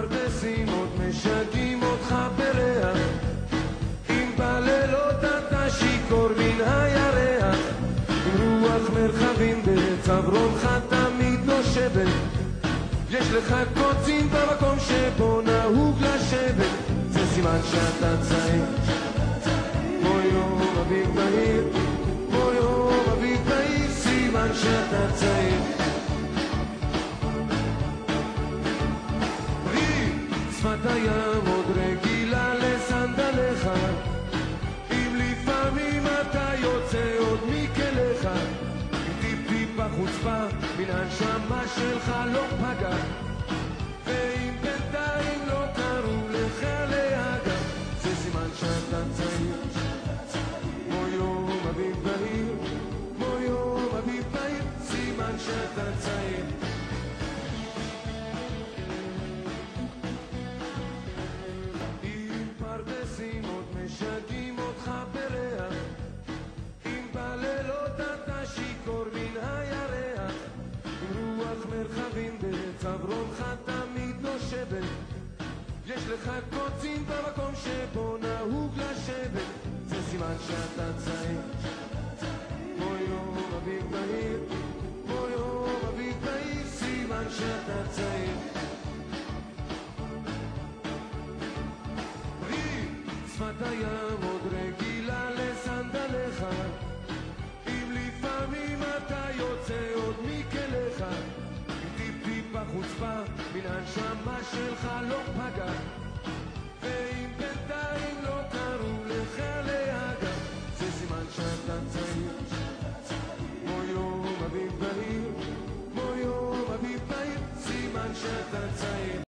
פרדסים עוד משגעים אותך בריח, אם בלילות אתה שיכור מן הירח, עם רוח מרחבים בצווארך תמיד נושבת, יש לך קוצים במקום שבו נהוג לשבת, זה סימן שאתה צעיר, כמו יום אביב בהיר, כמו יום אביב בהיר, סימן שאתה צעיר. שפת הים עוד רגילה לסנדליך, אם לפעמים אתה יוצא עוד מכליך, עם טיפ-טיפה חוצפה מן הנשמה שלך לא פגע, ואם בינתיים לא קראו לך להגע, זה סימן שאתה צעיר, כמו יום אביב בהיר, כמו יום אביב בהיר, סימן שאתה צעיר. פרדסים עוד משגעים אותך בריח, אם בלילות אתה שיכור מן הירח, עם רוח מרחבים בצווארך תמיד נושבת, יש לך קוצים במקום שבו נהוג לשבת, זה סימן שאתה צעיר.